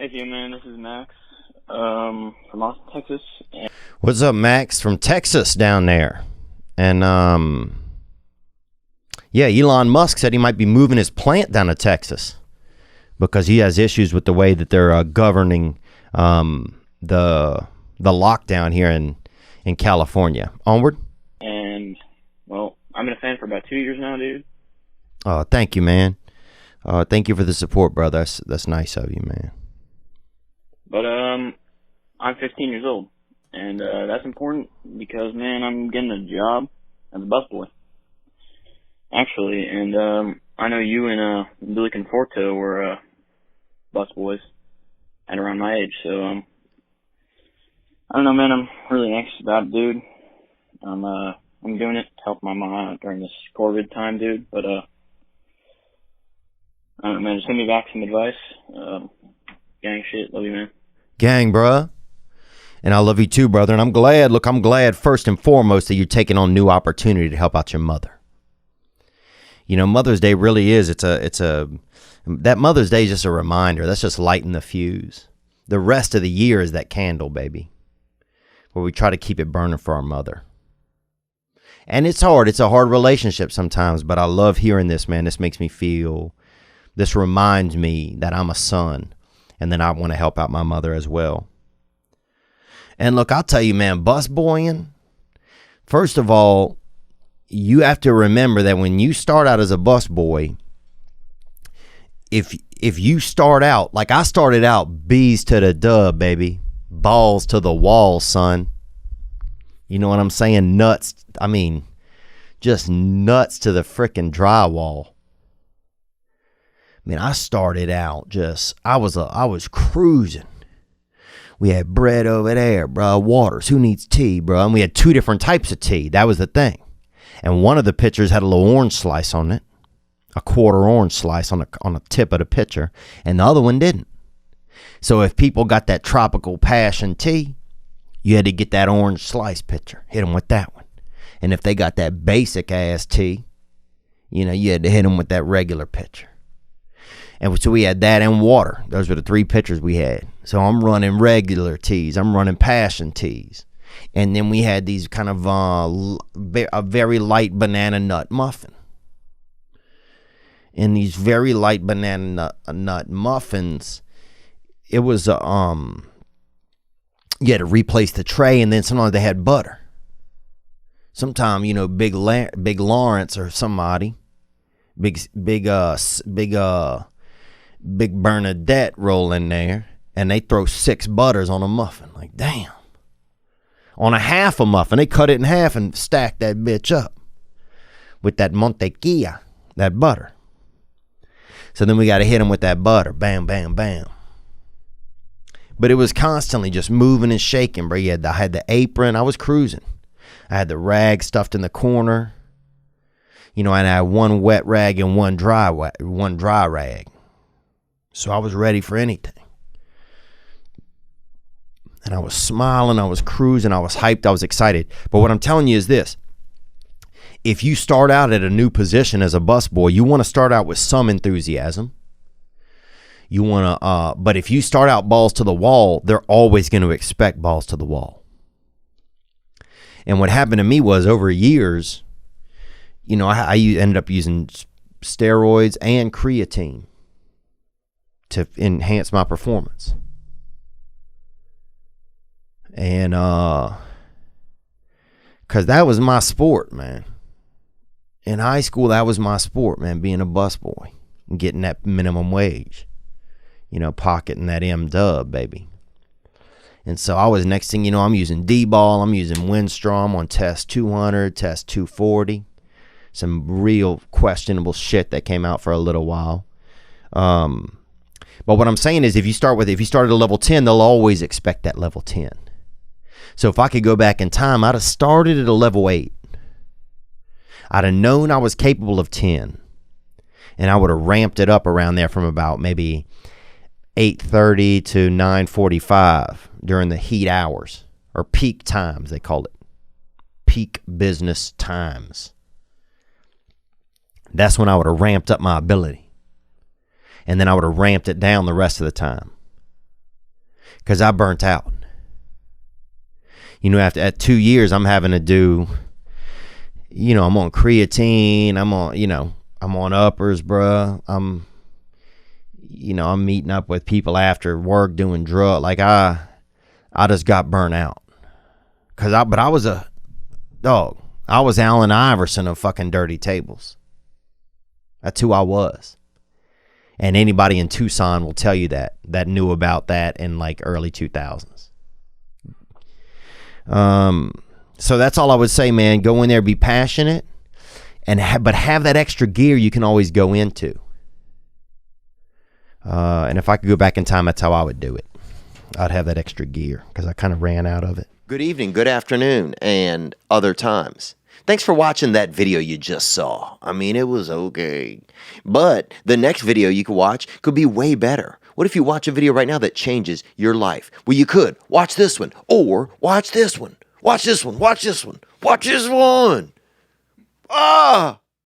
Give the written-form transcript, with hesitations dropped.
Hey, Theo, man. This is Max from Austin, Texas. What's up, Max from Texas down there? And yeah, Elon Musk said he might be moving his plant down to Texas because he has issues with the way that they're governing the lockdown here in California. Onward. And, well, I've been a fan for about 2 years now, dude. Oh, thank you, man. Thank you for the support, brother. That's nice of you, man. But, I'm 15 years old. And, that's important because, man, I'm getting a job as a busboy. Actually, and, I know you and, Billy Conforto were, busboys at around my age, so, I don't know, man, I'm really anxious about it, dude. I'm doing it to help my mom during this COVID time, dude, but, I don't know, man, just give me back some advice. Gang shit, love you, man. Gang, bruh. And I love you too, brother. And I'm glad first and foremost that you're taking on new opportunity to help out your mother. You know, Mother's Day really is, that Mother's Day is just a reminder. That's just lighting the fuse. The rest of the year is that candle, baby, where we try to keep it burning for our mother. And it's hard. It's a hard relationship sometimes, but I love hearing this, man. This reminds me that I'm a son and that I want to help out my mother as well. And look, I'll tell you, man, busboying, first of all, you have to remember that when you start out as a busboy, if you start out, like I started out, B's to the dub, baby, balls to the wall, son. You know what I'm saying? Nuts. I mean, just nuts to the frickin' drywall. I mean, I started out I was cruising. We had bread over there, bro. Waters. Who needs tea, bro? And we had two different types of tea. That was the thing. And one of the pitchers had a little orange slice on it, a quarter orange slice on the tip of the pitcher, and the other one didn't. So if people got that tropical passion tea, you had to get that orange slice pitcher, hit them with that one. And if they got that basic ass tea, you know, you had to hit them with that regular pitcher. And so we had that and water. Those were the three pitchers we had. So I'm running regular teas. I'm running passion teas. And then we had these kind of a very light banana nut muffin. And these very light banana nut muffins, it was you had to replace the tray, and then sometimes they had butter. Sometimes, you know, Big Lawrence or somebody, Big Bernadette roll in there, and they throw 6 butters on a muffin. Like, damn. On a half a muffin, they cut it in half and stack that bitch up with that mantequilla, that butter. So then we got to hit them with that butter. Bam, bam, bam. But it was constantly just moving and shaking, bro. I had the apron. I was cruising. I had the rag stuffed in the corner. You know, and I had one wet rag and one dry rag. So I was ready for anything. And I was smiling, I was cruising, I was hyped, I was excited. But what I'm telling you is this. If you start out at a new position as a busboy, you want to start out with some enthusiasm. You want to, but if you start out balls to the wall, they're always going to expect balls to the wall. And what happened to me was over years, you know, I ended up using steroids and creatine to enhance my performance. And because that was my sport, man. In high school, that was my sport, man, being a busboy and getting that minimum wage, you know, pocketing that M-dub, baby. And so I was, next thing you know, I'm using D-ball, I'm using Winstrom on test 200, test 240, some real questionable shit that came out for a little while. But what I'm saying is if you start at a level 10, they'll always expect that level 10. So if I could go back in time, I'd have started at a level 8. I'd have known I was capable of 10. And I would have ramped it up around there from about maybe 8:30 to 9:45 during the heat hours, or peak times, they call it. Peak business times. That's when I would have ramped up my ability. And then I would have ramped it down the rest of the time. because I burnt out. You know, at 2 years, I'm having to do, you know, I'm on creatine. I'm on uppers, bruh. I'm meeting up with people after work doing drugs. Like I just got burnt out. But I was a dog. I was Allen Iverson of fucking dirty tables. That's who I was. And anybody in Tucson will tell you that knew about that in like early 2000s. So that's all I would say, man. Go in there, be passionate, but have that extra gear you can always go into. And if I could go back in time, that's how I would do it. I'd have that extra gear because I kind of ran out of it. Good evening, good afternoon, and other times. Thanks for watching that video you just saw. I mean, it was okay. But the next video you could watch could be way better. What if you watch a video right now that changes your life? Well, you could watch this one, or watch this one. Watch this one, watch this one, watch this one. Ah!